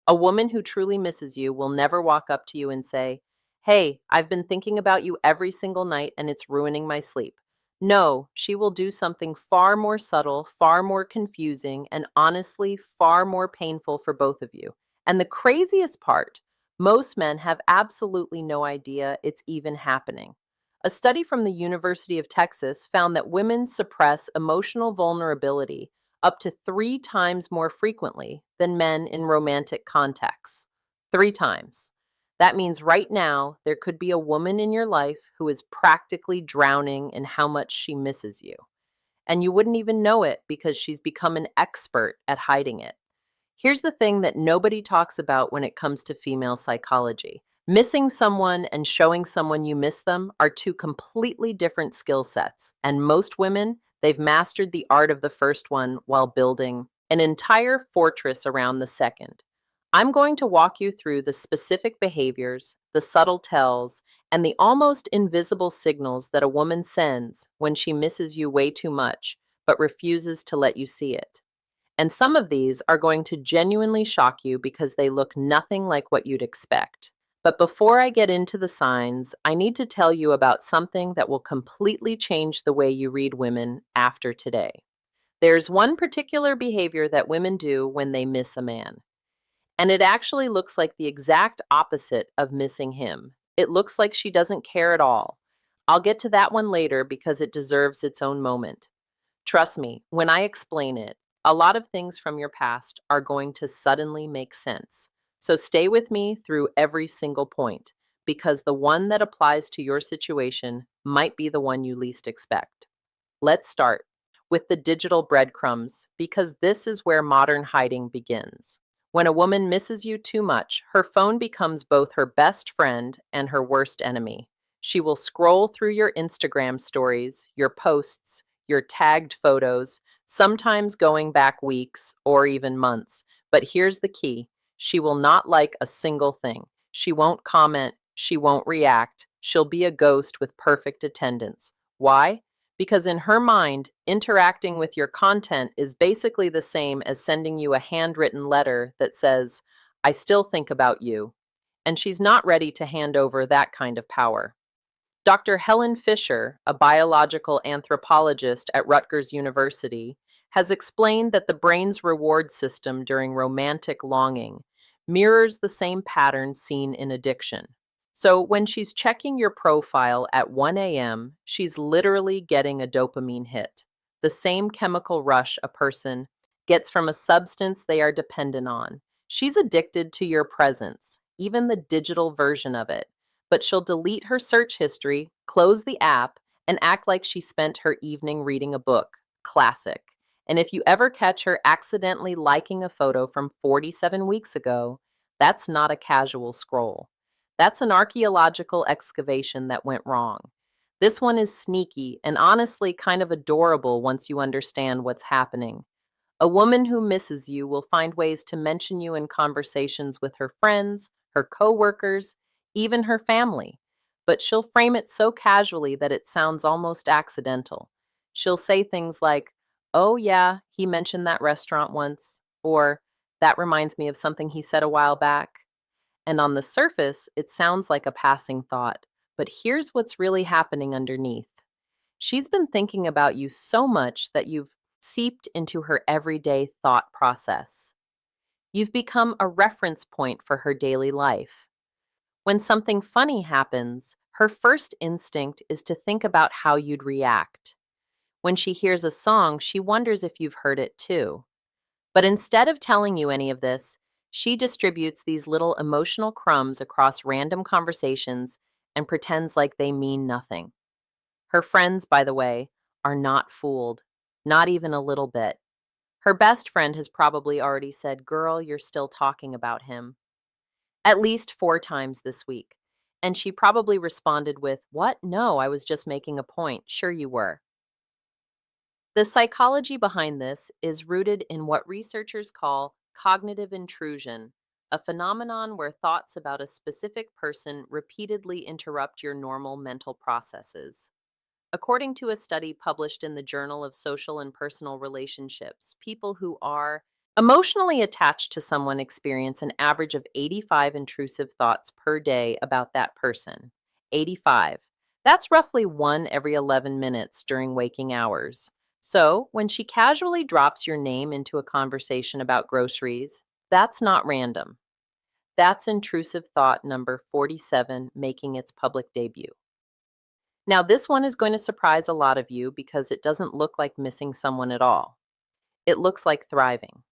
A woman who truly misses you will never walk up to you and say, "Hey, I've been thinking about you every single night and it's ruining my sleep." No, she will do something far more subtle, far more confusing, and honestly far more painful for both of you. And the craziest part, most men have absolutely no idea it's even happening. A study from the University of Texas found that women suppress emotional vulnerability up to 3 times more frequently than men in romantic contexts. 3 times. That means right now, there could be a woman in your life who is practically drowning in how much she misses you. And you wouldn't even know it because she's become an expert at hiding it. Here's the thing that nobody talks about when it comes to female psychology. Missing someone and showing someone you miss them are two completely different skill sets. And most women, they've mastered the art of the first one while building an entire fortress around the second. I'm going to walk you through the specific behaviors, the subtle tells, and the almost invisible signals that a woman sends when she misses you way too much, but refuses to let you see it. And some of these are going to genuinely shock you because they look nothing like what you'd expect. But before I get into the signs, I need to tell you about something that will completely change the way you read women after today. There's one particular behavior that women do when they miss a man, and it actually looks like the exact opposite of missing him. It looks like she doesn't care at all. I'll get to that one later because it deserves its own moment. Trust me, when I explain it, a lot of things from your past are going to suddenly make sense. So stay with me through every single point, because the one that applies to your situation might be the one you least expect. Let's start with the digital breadcrumbs, because this is where modern hiding begins. When a woman misses you too much, her phone becomes both her best friend and her worst enemy. She will scroll through your Instagram stories, your posts, your tagged photos, sometimes going back weeks or even months. But here's the key: she will not like a single thing. She won't comment. She won't react. She'll be a ghost with perfect attendance. Why? Because in her mind, interacting with your content is basically the same as sending you a handwritten letter that says, "I still think about you." And she's not ready to hand over that kind of power. Dr. Helen Fisher, a biological anthropologist at Rutgers University, has explained that the brain's reward system during romantic longing mirrors the same pattern seen in addiction. So when she's checking your profile at 1 a.m., she's literally getting a dopamine hit, the same chemical rush a person gets from a substance they are dependent on. She's addicted to your presence, even the digital version of it, but she'll delete her search history, close the app, and act like she spent her evening reading a book. Classic. And if you ever catch her accidentally liking a photo from 47 weeks ago, that's not a casual scroll. That's an archaeological excavation that went wrong. This one is sneaky and honestly kind of adorable once you understand what's happening. A woman who misses you will find ways to mention you in conversations with her friends, her coworkers, even her family. But she'll frame it so casually that it sounds almost accidental. She'll say things like, "Oh, yeah, he mentioned that restaurant once," or "That reminds me of something he said a while back." And on the surface, it sounds like a passing thought. But here's what's really happening underneath. She's been thinking about you so much that you've seeped into her everyday thought process. You've become a reference point for her daily life. When something funny happens, her first instinct is to think about how you'd react. When she hears a song, she wonders if you've heard it too. But instead of telling you any of this, she distributes these little emotional crumbs across random conversations and pretends like they mean nothing. Her friends, by the way, are not fooled, not even a little bit. Her best friend has probably already said, "Girl, you're still talking about him," at least 4 times this week. And she probably responded with, "What? No, I was just making a point. Sure you were." The psychology behind this is rooted in what researchers call cognitive intrusion, a phenomenon where thoughts about a specific person repeatedly interrupt your normal mental processes. According to a study published in the Journal of Social and Personal Relationships, people who are Emotionally attached to someone experience an average of 85 intrusive thoughts per day about that person. 85. That's roughly one every 11 minutes during waking hours. So, when she casually drops your name into a conversation about groceries, that's not random. That's intrusive thought number 47 making its public debut. Now, this one is going to surprise a lot of you because it doesn't look like missing someone at all. It looks like thriving.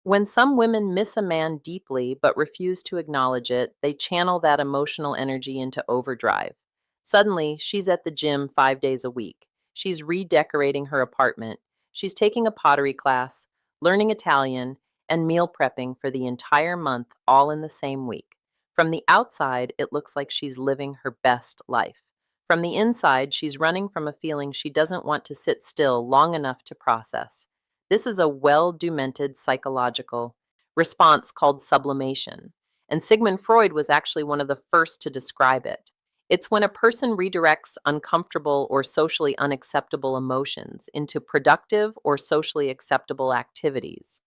When some women miss a man deeply but refuse to acknowledge it, they channel that emotional energy into overdrive. Suddenly, she's at the gym 5 days a week. She's redecorating her apartment. She's taking a pottery class, learning Italian, and meal prepping for the entire month, all in the same week. From the outside, it looks like she's living her best life. From the inside, she's running from a feeling she doesn't want to sit still long enough to process. This is a well-documented psychological response called sublimation, and Sigmund Freud was actually one of the first to describe it. It's when a person redirects uncomfortable or socially unacceptable emotions into productive or socially acceptable activities.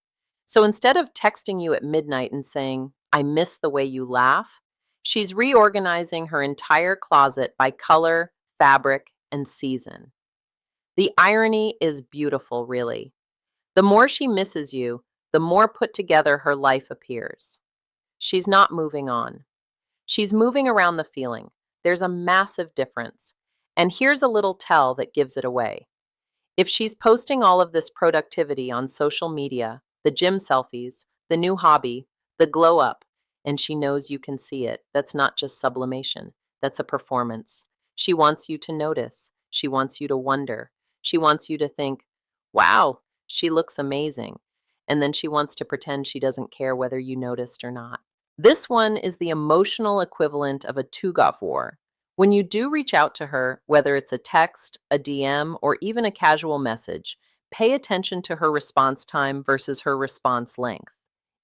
So instead of texting you at midnight and saying, "I miss the way you laugh," she's reorganizing her entire closet by color, fabric, and season. The irony is beautiful, really. The more she misses you, the more put together her life appears. She's not moving on. She's moving around the feeling. There's a massive difference. And here's a little tell that gives it away. If she's posting all of this productivity on social media, the gym selfies, the new hobby, the glow up, and she knows you can see it, that's not just sublimation, that's a performance. She wants you to notice. She wants you to wonder. She wants you to think, wow, she looks amazing. And then she wants to pretend she doesn't care whether you noticed or not. This one is the emotional equivalent of a Tugov war. When you do reach out to her, whether it's a text, a DM, or even a casual message, pay attention to her response time versus her response length.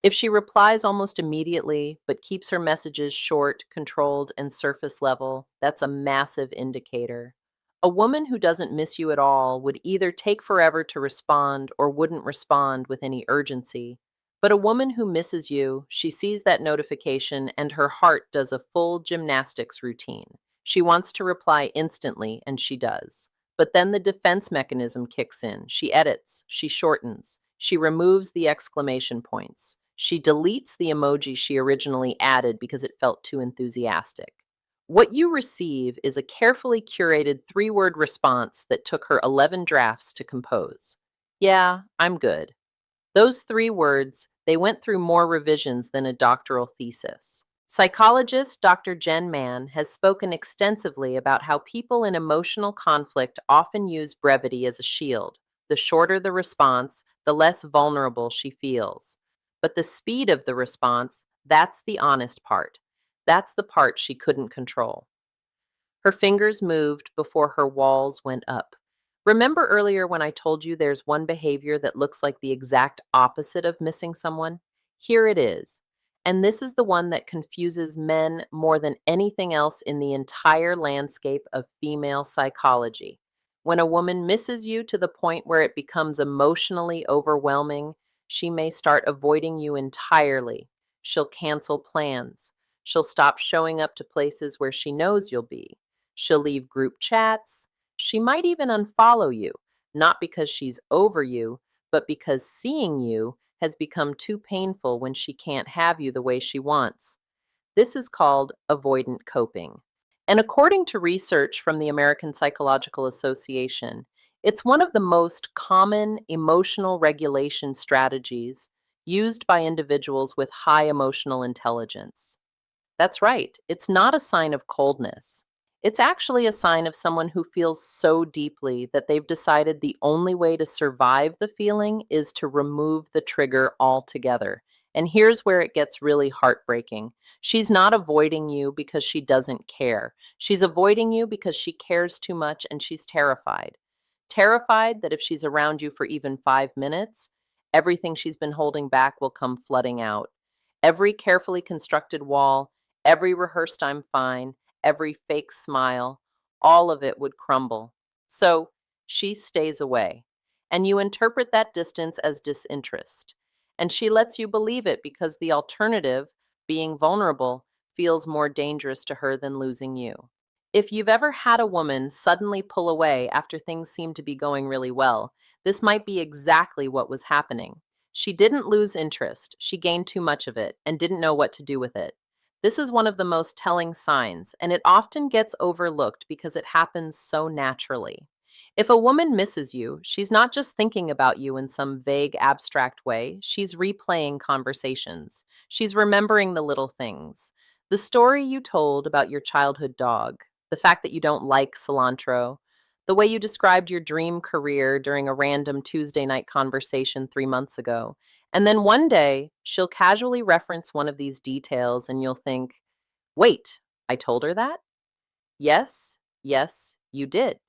If she replies almost immediately but keeps her messages short, controlled, and surface level, that's a massive indicator. A woman who doesn't miss you at all would either take forever to respond or wouldn't respond with any urgency. But a woman who misses you, she sees that notification and her heart does a full gymnastics routine. She wants to reply instantly, and she does. But then the defense mechanism kicks in. She edits, she shortens, she removes the exclamation points, she deletes the emoji she originally added because it felt too enthusiastic. What you receive is a carefully curated 3-word response that took her 11 drafts to compose. Yeah, I'm good. Those 3 words, they went through more revisions than a doctoral thesis. Psychologist Dr. Jen Mann has spoken extensively about how people in emotional conflict often use brevity as a shield. The shorter the response, the less vulnerable she feels. But the speed of the response, that's the honest part. That's the part she couldn't control. Her fingers moved before her walls went up. Remember earlier when I told you there's one behavior that looks like the exact opposite of missing someone? Here it is. And this is the one that confuses men more than anything else in the entire landscape of female psychology. When a woman misses you to the point where it becomes emotionally overwhelming, she may start avoiding you entirely. She'll cancel plans. She'll stop showing up to places where she knows you'll be. She'll leave group chats. She might even unfollow you, not because she's over you, but because seeing you has become too painful when she can't have you the way she wants. This is called avoidant coping. And according to research from the American Psychological Association, it's one of the most common emotional regulation strategies used by individuals with high emotional intelligence. That's right, it's not a sign of coldness. It's actually a sign of someone who feels so deeply that they've decided the only way to survive the feeling is to remove the trigger altogether. And here's where it gets really heartbreaking. She's not avoiding you because she doesn't care. She's avoiding you because she cares too much and she's terrified. Terrified that if she's around you for even 5 minutes, everything she's been holding back will come flooding out. Every carefully constructed wall, every rehearsed "I'm fine," every fake smile, all of it would crumble. So she stays away. And you interpret that distance as disinterest. And she lets you believe it because the alternative, being vulnerable, feels more dangerous to her than losing you. If you've ever had a woman suddenly pull away after things seem to be going really well, this might be exactly what was happening. She didn't lose interest, she gained too much of it and didn't know what to do with it. This is one of the most telling signs, and it often gets overlooked because it happens so naturally. If a woman misses you, she's not just thinking about you in some vague, abstract way, she's replaying conversations. She's remembering the little things. The story you told about your childhood dog, the fact that you don't like cilantro, the way you described your dream career during a random Tuesday night conversation 3 months ago. And then one day, she'll casually reference one of these details and you'll think, wait, I told her that? Yes, yes, you did.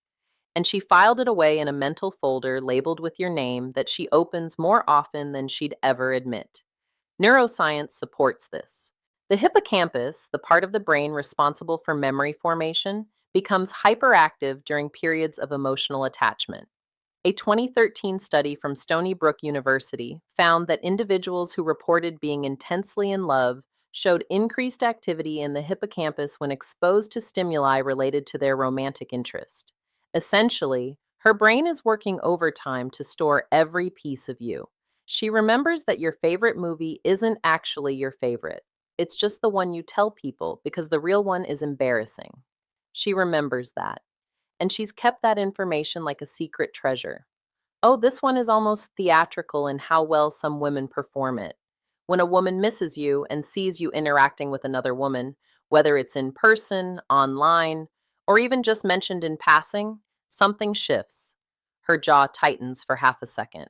And she filed it away in a mental folder labeled with your name that she opens more often than she'd ever admit. Neuroscience supports this. The hippocampus, the part of the brain responsible for memory formation, becomes hyperactive during periods of emotional attachment. A 2013 study from Stony Brook University found that individuals who reported being intensely in love showed increased activity in the hippocampus when exposed to stimuli related to their romantic interest. Essentially, her brain is working overtime to store every piece of you. She remembers that your favorite movie isn't actually your favorite. It's just the one you tell people because the real one is embarrassing. She remembers that, and she's kept that information like a secret treasure. Oh, this one is almost theatrical in how well some women perform it. When a woman misses you and sees you interacting with another woman, whether it's in person, online, or even just mentioned in passing, something shifts. Her jaw tightens for half a second.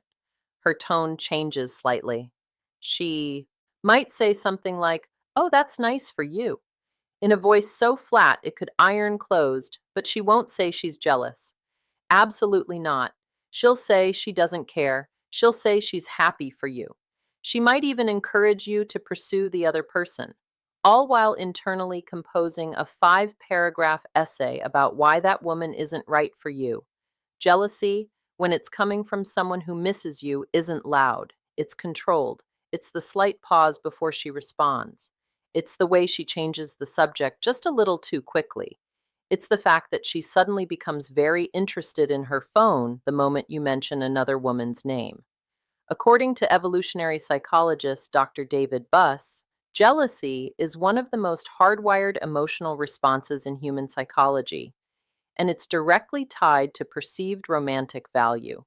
Her tone changes slightly. She might say something like, "Oh, that's nice for you," in a voice so flat it could iron closed, but she won't say she's jealous. Absolutely not. She'll say she doesn't care. She'll say she's happy for you. She might even encourage you to pursue the other person, all while internally composing a 5 paragraph essay about why that woman isn't right for you. Jealousy, when it's coming from someone who misses you, isn't loud. It's controlled. It's the slight pause before she responds. It's the way she changes the subject just a little too quickly. It's the fact that she suddenly becomes very interested in her phone the moment you mention another woman's name. According to evolutionary psychologist Dr. David Buss, jealousy is one of the most hardwired emotional responses in human psychology, and it's directly tied to perceived romantic value.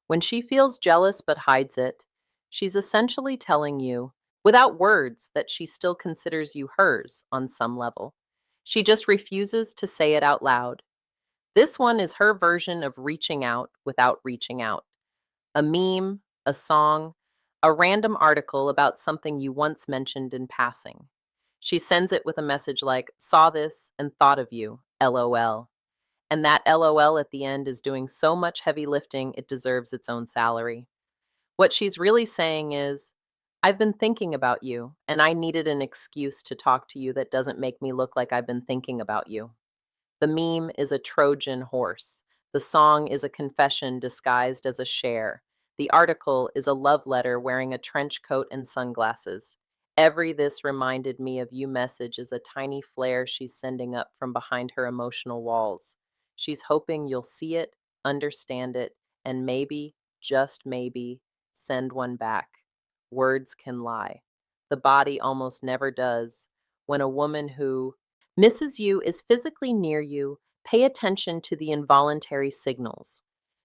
When she feels jealous but hides it, she's essentially telling you, without words, that she still considers you hers on some level. She just refuses to say it out loud. This one is her version of reaching out without reaching out. A meme, a song, a random article about something you once mentioned in passing. She sends it with a message like, "Saw this and thought of you, LOL." And that LOL at the end is doing so much heavy lifting, it deserves its own salary. What she's really saying is, I've been thinking about you, and I needed an excuse to talk to you that doesn't make me look like I've been thinking about you. The meme is a Trojan horse. The song is a confession disguised as a share. The article is a love letter wearing a trench coat and sunglasses. Every "this reminded me of you" message is a tiny flare she's sending up from behind her emotional walls. She's hoping you'll see it, understand it, and maybe, just maybe, send one back. Words can lie. The body almost never does. When a woman who misses you is physically near you, pay attention to the involuntary signals.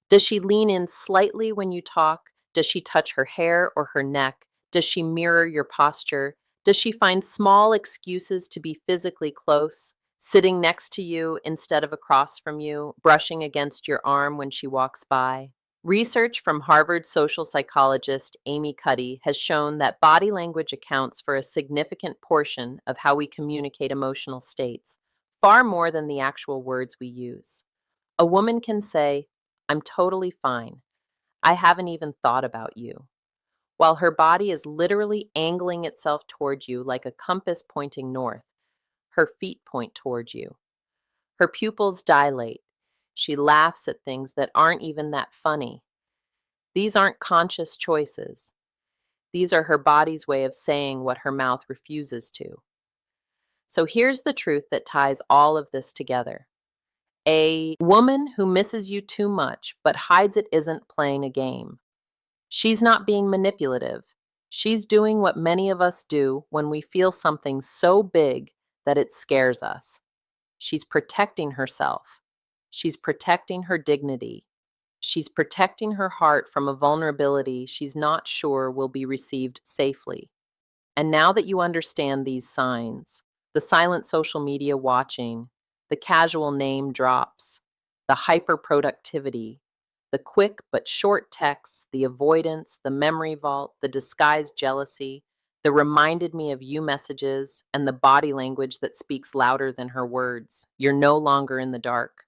Does she lean in slightly when you talk? Does she touch her hair or her neck? Does she mirror your posture? Does she find small excuses to be physically close? Sitting next to you instead of across from you, brushing against your arm when she walks by? Research from Harvard social psychologist Amy Cuddy has shown that body language accounts for a significant portion of how we communicate emotional states, far more than the actual words we use. A woman can say, "I'm totally fine. I haven't even thought about you," while her body is literally angling itself toward you like a compass pointing north. Her feet point toward you. Her pupils dilate. She laughs at things that aren't even that funny. These aren't conscious choices. These are her body's way of saying what her mouth refuses to. So here's the truth that ties all of this together. A woman who misses you too much but hides it isn't playing a game. She's not being manipulative. She's doing what many of us do when we feel something so big that it scares us. She's protecting herself. She's protecting her dignity. She's protecting her heart from a vulnerability she's not sure will be received safely. And now that you understand these signs, the silent social media watching, the casual name drops, the hyper productivity, the quick but short texts, the avoidance, the memory vault, the disguised jealousy, the reminded me of you messages, and the body language that speaks louder than her words, you're no longer in the dark.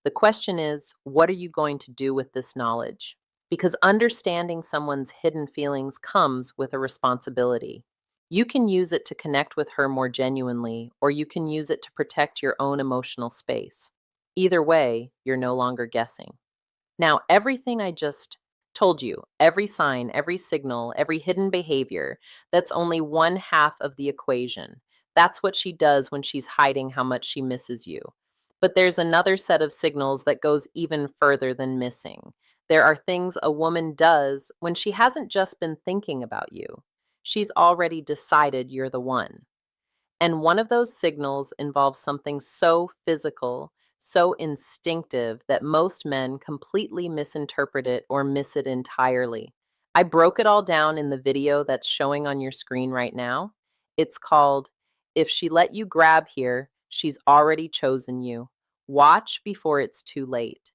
The question is, what are you going to do with this knowledge? Because understanding someone's hidden feelings comes with a responsibility. You can use it to connect with her more genuinely, or you can use it to protect your own emotional space. Either way, you're no longer guessing. Now, everything I just told you, every sign, every signal, every hidden behavior, that's only one half of the equation. That's what she does when she's hiding how much she misses you. But there's another set of signals that goes even further than missing. There are things a woman does when she hasn't just been thinking about you. She's already decided you're the one. And one of those signals involves something so physical, so instinctive that most men completely misinterpret it or miss it entirely. I broke it all down in the video that's showing on your screen right now. It's called, If She Let You Grab Here, She's Already Chosen You. Watch before it's too late.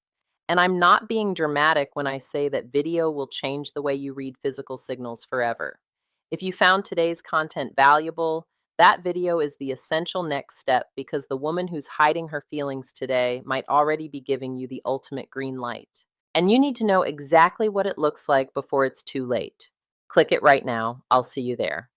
And I'm not being dramatic when I say that video will change the way you read physical signals forever. If you found today's content valuable, that video is the essential next step because the woman who's hiding her feelings today might already be giving you the ultimate green light. And you need to know exactly what it looks like before it's too late. Click it right now. I'll see you there.